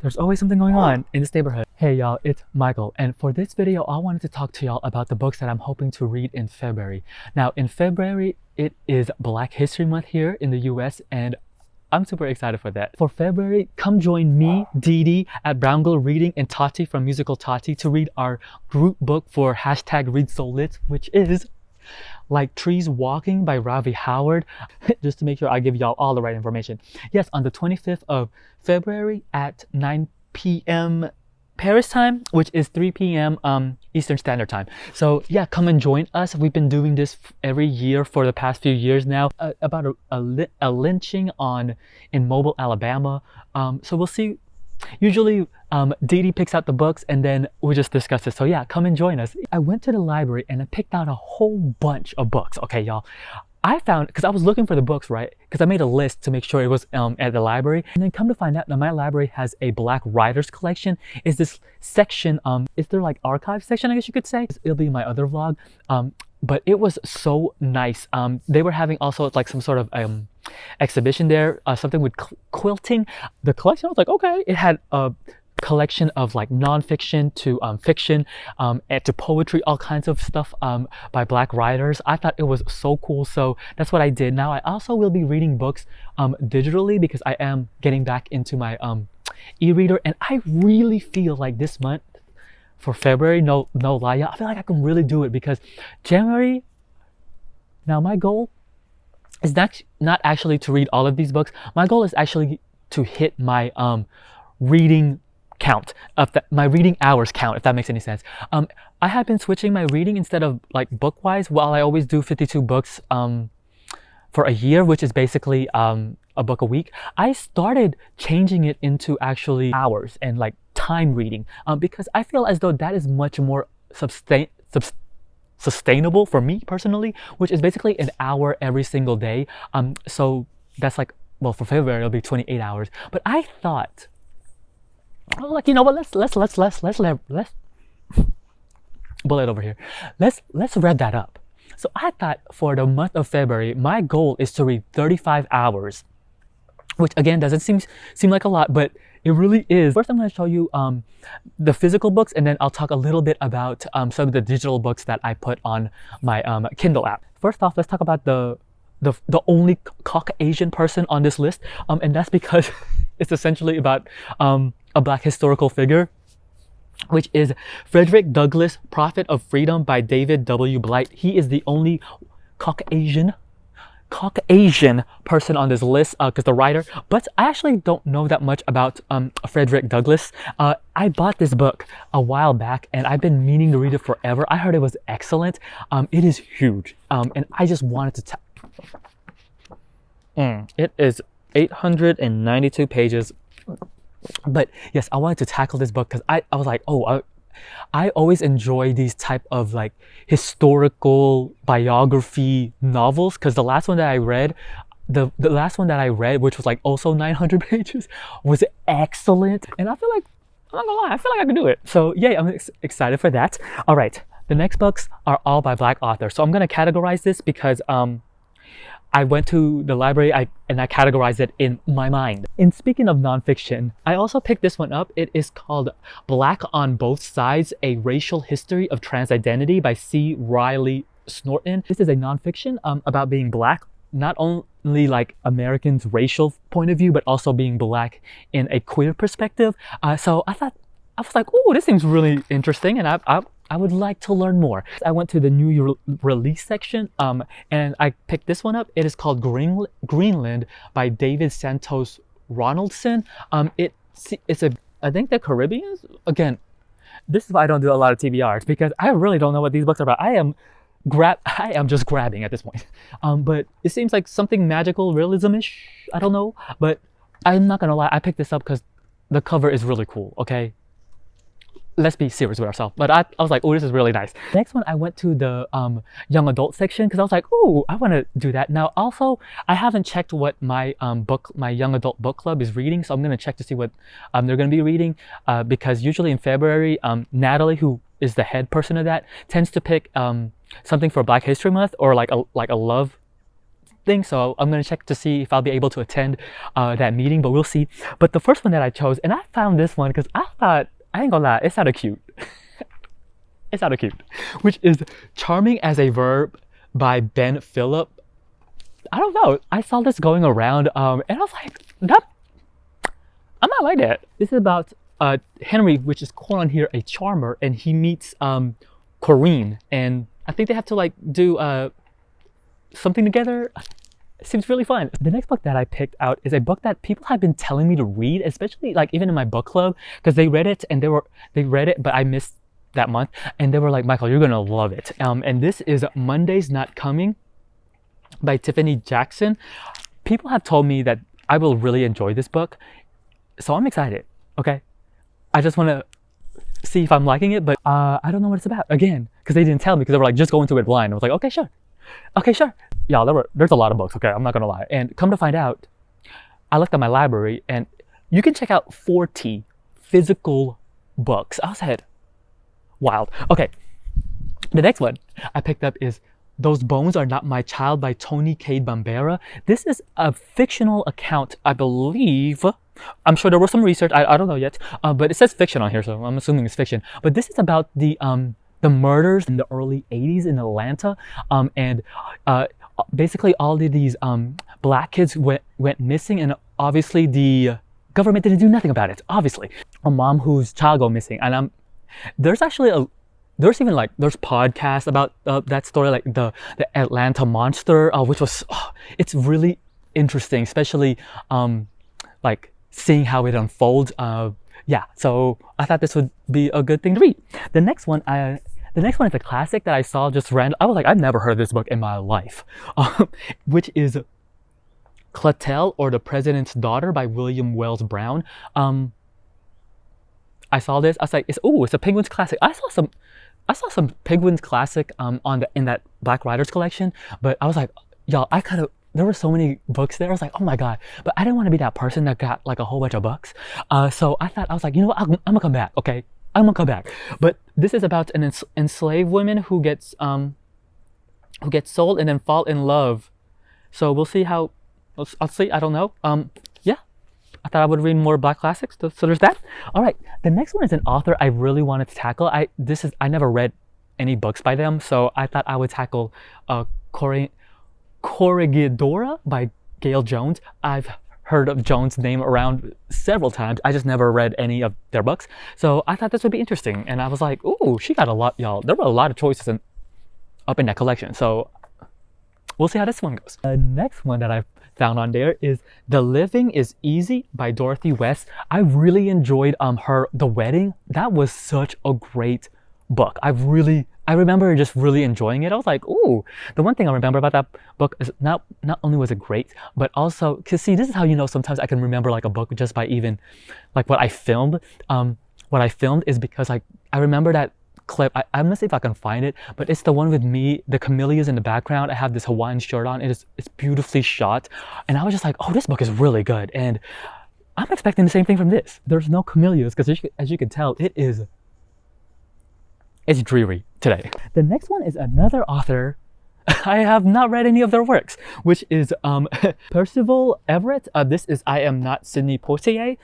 There's always something going on in this neighborhood. Hey y'all, it's Michael, and for this video I wanted to talk to y'all about the books that I'm hoping to read in February. Now in February it is Black History Month here in the US, and I'm super excited for that. For February, come join me, Dee Dee, at Brown Girl Reading and Tati from Musical Tati to read our group book for #ReadSoLit, which is Like Trees Walking by Ravi Howard. Just to make sure I give y'all all the right information. Yes, on the 25th of February at 9 p.m. Paris time, which is 3 p.m. Eastern Standard Time. So yeah, come and join us. We've been doing this every year for the past few years now, about a lynching in Mobile, Alabama. So we'll see. Usually Dee Dee picks out the books and then we just discuss it. So yeah, come and join us. I went to the library and I picked out a whole bunch of books. Okay, y'all. I found, because I was looking for the books, right? Because I made a list to make sure it was at the library. And then come to find out that my library has a Black Writers collection. Is this section, is there like archive section, I guess you could say? It'll be my other vlog. But it was so nice. They were having also like some sort of exhibition there, something with quilting. The collection, I was like, okay. It had a collection of like non-fiction to fiction and to poetry, all kinds of stuff by Black writers. I thought it was so cool, so that's what I did. Now I also will be reading books digitally because I am getting back into my e-reader, and I really feel like this month for February, no lie, I feel like I can really do it because January, now my goal is not actually to read all of these books. My goal is actually to hit my reading count, my reading hours count, if that makes any sense. I have been switching my reading instead of like book-wise. While I always do 52 books for a year, which is basically a book a week, I started changing it into actually hours and like time reading because I feel as though that is much more sustainable for me personally, which is basically an hour every single day. So that's like, well, for February it'll be 28 hours. But I thought, like, you know what? Let's bullet over here. Let's rev that up. So I thought for the month of February, my goal is to read 35 hours, which again doesn't seem like a lot, but it really is. First, I'm going to show you the physical books, and then I'll talk a little bit about some of the digital books that I put on my Kindle app. First off, let's talk about the only Caucasian person on this list, and that's because it's essentially about a Black historical figure, which is Frederick Douglass, Prophet of Freedom by David W. Blight. He is the only Caucasian person on this list because the writer, but I actually don't know that much about Frederick Douglass. I bought this book a while back and I've been meaning to read it forever. I heard it was excellent. It is huge, and I just wanted to it is 892 pages. But yes, I wanted to tackle this book because I was like, oh, I always enjoy these type of like historical biography novels, because the last one that I read, which was like also 900 pages, was excellent. And I feel like, I'm not gonna lie, I feel like I can do it. So yay, I'm excited for that. All right, the next books are all by Black authors. So I'm gonna categorize this because I went to the library and I categorized it in my mind. And speaking of nonfiction, I also picked this one up. It is called Black on Both Sides, A Racial History of Trans Identity by C. Riley Snorton. This is a nonfiction about being Black, not only like Americans' racial point of view, but also being Black in a queer perspective. So I was like, oh, this seems really interesting, and I would like to learn more. I went to the new release section and I picked this one up. It is called Greenland by David Santos Ronaldson. It's I think the Caribbeans. Again, this is why I don't do a lot of TBRs, because I really don't know what these books are about. I am just grabbing at this point. But it seems like something magical realism-ish. I don't know, but I'm not gonna lie, I picked this up because the cover is really cool, okay? Let's be serious with ourselves. But I was like, oh, this is really nice. Next one, I went to the young adult section because I was like, oh, I want to do that. Now, also, I haven't checked what my young adult book club is reading, so I'm going to check to see what they're going to be reading because usually in February, Natalie, who is the head person of that, tends to pick something for Black History Month or like a love thing, so I'm gonna check to see if I'll be able to attend that meeting, but we'll see. But the first one that I chose, and I found this one because I thought, I ain't gonna lie, it's kinda cute. It's kinda cute. Which is Charming as a Verb by Ben Phillip. I don't know, I saw this going around and I was like, I might like that. This is about Henry, which is called on here a charmer, and he meets Corinne, and I think they have to like do something together. It seems really fun. The next book that I picked out is a book that people have been telling me to read, especially like even in my book club, because they read it and they read it, but I missed that month, and they were like, Michael, you're gonna love it. And this is Monday's Not Coming by Tiffany Jackson. People have told me that I will really enjoy this book, so I'm excited. Okay, I just want to see if I'm liking it, but I don't know what it's about again, because they didn't tell me, because they were like, just go into it blind. I was like, okay, sure. Y'all, there's a lot of books, okay, I'm not gonna lie. And come to find out, I looked at my library and you can check out 40 physical books. I was like, wild. Okay, the next one I picked up is Those Bones Are Not My Child by Toni Cade Bambara. This is a fictional account, I believe. I'm sure there was some research, I don't know yet, but it says fiction on here, so I'm assuming it's fiction. But this is about the murders in the early 80s in Atlanta, and basically all of these black kids went missing, and obviously the government didn't do nothing about it. Obviously, a mom whose child go missing, and there's actually there's podcasts about that story, like the Atlanta Monster, which was it's really interesting, especially like seeing how it unfolds. Yeah, so I thought this would be a good thing to read. The next one is a classic that I saw just random. I was like, I've never heard of this book in my life, which is Clotel or the President's Daughter by William Wells Brown. I saw this. I was like, it's a Penguins classic. I saw some Penguins classic in that Black Writers collection, but I was like, y'all, there were so many books there. I was like, oh my god, but I didn't want to be that person that got like a whole bunch of books. So I was like, you know what, I'm gonna come back. Okay, I'm gonna come back. But this is about an enslaved woman who gets sold and then fall in love. So we'll see how. I'll see. I don't know. Yeah. I thought I would read more Black classics, so there's that. All right, the next one is an author I really wanted to tackle. I never read any books by them, so I thought I would tackle Corregidora by Gail Jones. I've heard of Jones' name around several times. I just never read any of their books, so I thought this would be interesting. And I was like, ooh, she got a lot, y'all. There were a lot of choices up in that collection, so we'll see how this one goes. The next one that I found on there is The Living is Easy by Dorothy West. I really enjoyed The Wedding. That was such a great book. I remember just really enjoying it. I was like, ooh. The one thing I remember about that book is not only was it great, but also, because see, this is how you know sometimes I can remember like a book just by even like what I filmed. What I filmed is because like I remember that clip. I'm gonna see if I can find it, but it's the one with me, the camellias in the background. I have this Hawaiian shirt on. It's beautifully shot, and I was just like, oh, this book is really good, and I'm expecting the same thing from this. There's no camellias because as you can tell, it's dreary today. The next one is another author. I have not read any of their works, which is Percival Everett. This is I Am Not Sidney Poitier.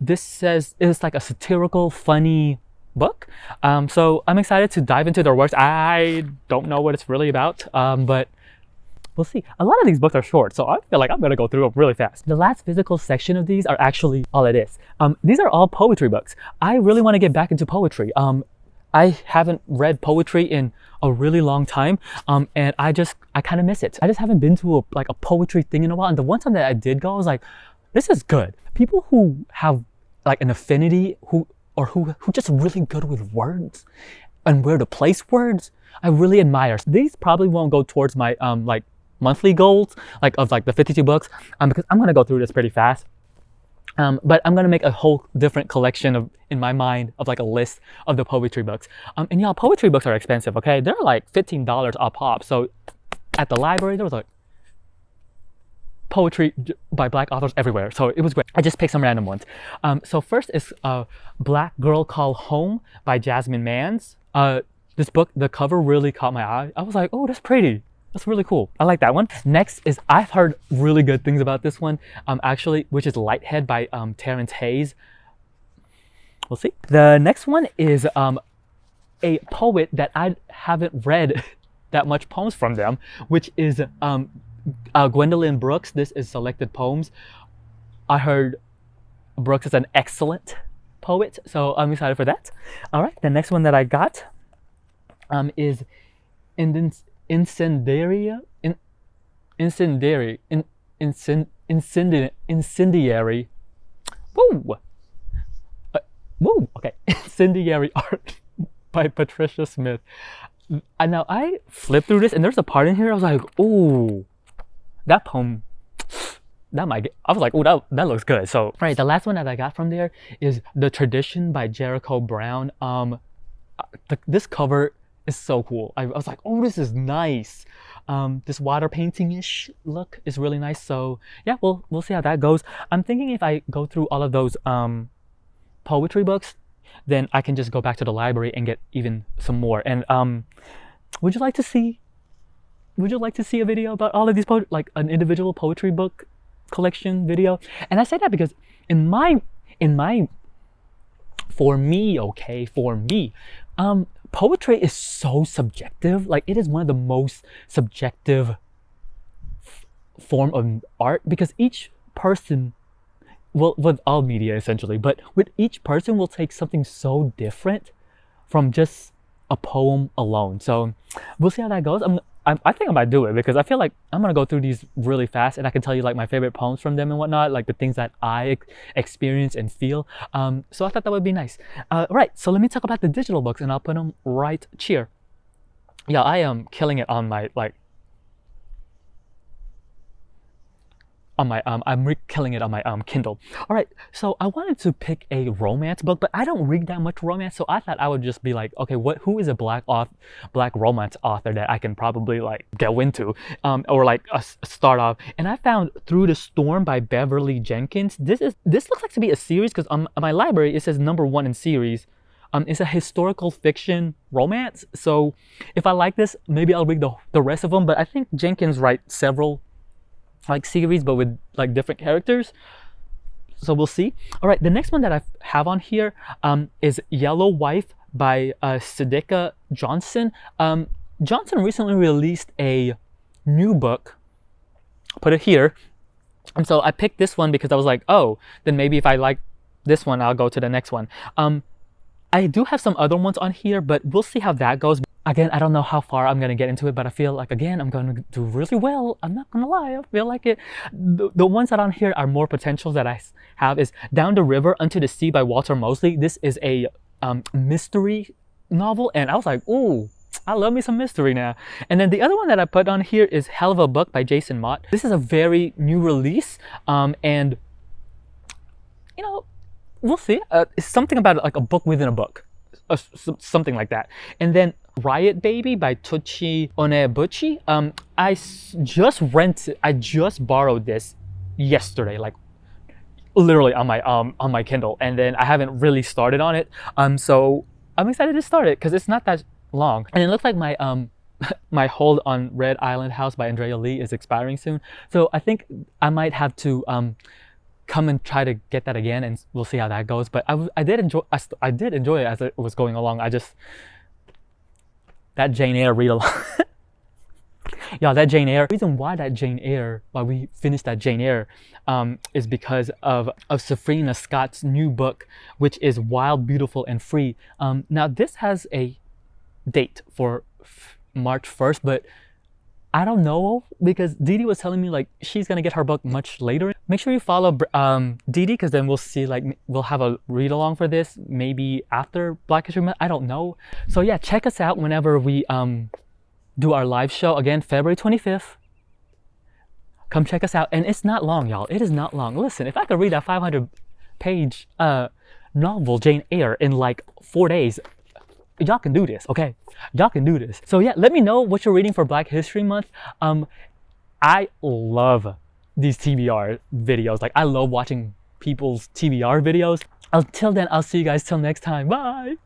This says it's like a satirical, funny book. So I'm excited to dive into their works. I don't know what it's really about, but we'll see. A lot of these books are short, so I feel like I'm gonna go through them really fast. The last physical section of these are actually all it is. These are all poetry books. I really want to get back into poetry. I haven't read poetry in a really long time, and I kind of miss it. I just haven't been to a poetry thing in a while, and the one time that I did go, I was like, this is good. People who have like an affinity, who just really good with words and where to place words, I really admire. These probably won't go towards my like monthly goals, of the 52 books, because I'm gonna go through this pretty fast. But I'm gonna make a whole different collection in my mind of like a list of the poetry books. And y'all, poetry books are expensive, okay? They're like $15 a pop. So at the library, there was like poetry by Black authors everywhere. So it was great. I just picked some random ones. So first is Black Girl Call Home by Jasmine Mans. This book, the cover really caught my eye. I was like, oh, that's pretty. That's really cool. I like that one. Next is, I've heard really good things about this one, actually, which is Lighthead by Terrence Hayes. We'll see. The next one is a poet that I haven't read that much poems from them, which is Gwendolyn Brooks. This is Selected Poems. I heard Brooks is an excellent poet, so I'm excited for that. All right, the next one that I got is Incendiary. Woo! Woo! Okay, Incendiary Art by Patricia Smith. And now I flipped through this, and there's a part in here I was like, ooh, that poem, that might get, I was like, oh, that looks good. So, right, the last one that I got from there is The Tradition by Jericho Brown. This cover is so cool. I was like, oh, this is nice. This water painting-ish look is really nice. So yeah, we'll see how that goes. I'm thinking if I go through all of those poetry books, then I can just go back to the library and get even some more. And would you like to see a video about all of these like an individual poetry book collection video? And I say that because for me, poetry is so subjective. Like, it is one of the most subjective form of art, because each person, well, with all media essentially, but with each person will take something so different from just a poem alone. So we'll see how that goes. I think I might do it, because I feel like I'm gonna go through these really fast, and I can tell you like my favorite poems from them and whatnot, like the things that I experience and feel. So I thought that would be nice. Right, so let me talk about the digital books, and I'll put them right here. Yeah, I am killing it on my killing it on my Kindle. All right, so I wanted to pick a romance book, but I don't read that much romance, so I thought I would just be like, okay, who is a black romance author that I can probably like go into, or like start off. And I found Through the Storm by Beverly Jenkins. This looks like to be a series, because on my library it says #1 in series. It's a historical fiction romance, so if I like this, maybe I'll read the rest of them. But I think Jenkins writes several like series, but with like different characters, so we'll see. All right, the next one that I have on here is Yellow Wife by Sidika Johnson. Johnson recently released a new book, put it here, and so I picked this one because I was like, oh, then maybe if I like this one, I'll go to the next one. I do have some other ones on here, but we'll see how that goes. Again, I don't know how far I'm going to get into it, but I feel like, again, I'm going to do really well. I'm not going to lie. I feel like it. The ones that on here are more potentials that I have is Down the River Unto the Sea by Walter Mosley. This is a mystery novel, and I was like, ooh, I love me some mystery now. And then the other one that I put on here is Hell of a Book by Jason Mott. This is a very new release, and, you know, we'll see. It's something about like a book within a book. Something like that. And then Riot Baby by Tochi Onyebuchi. I just borrowed this yesterday, like literally on my Kindle, and then I haven't really started on it. So I'm excited to start it because it's not that long, and it looks like my my hold on Red Island House by Andrea Lee is expiring soon. So I think I might have to come and try to get that again, and we'll see how that goes. But I did enjoy it as it was going along. That Jane Eyre read along. Yeah, that Jane Eyre. The reason why we finished that Jane Eyre is because of Safrina Scott's new book, which is Wild, Beautiful, and Free. Now this has a date for March 1st, but I don't know, because Didi was telling me like she's gonna get her book much later. Make sure you follow Didi, because then we'll see, like we'll have a read along for this maybe after Black History Month. I don't know. So yeah, check us out whenever we do our live show again, February 25th. Come check us out, and it's not long, y'all. It is not long. Listen, if I could read that 500-page novel Jane Eyre in like 4 days, y'all can do this, okay? Y'all can do this. So yeah, let me know what you're reading for Black History Month. I love these TBR videos. Like, I love watching people's TBR videos. Until then, I'll see you guys till next time. Bye!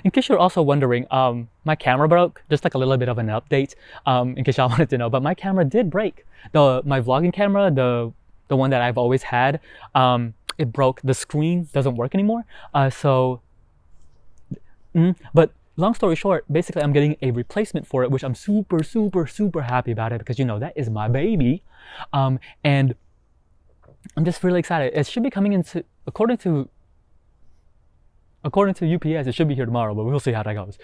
In case you're also wondering, my camera broke. Just like a little bit of an update, in case y'all wanted to know. But my camera did break. My vlogging camera, the one that I've always had, it broke. The screen doesn't work anymore. But long story short, basically I'm getting a replacement for it, which I'm super, super, super happy about it because that is my baby, and I'm just really excited. It should be coming into, according to UPS, it should be here tomorrow, but we'll see how that goes.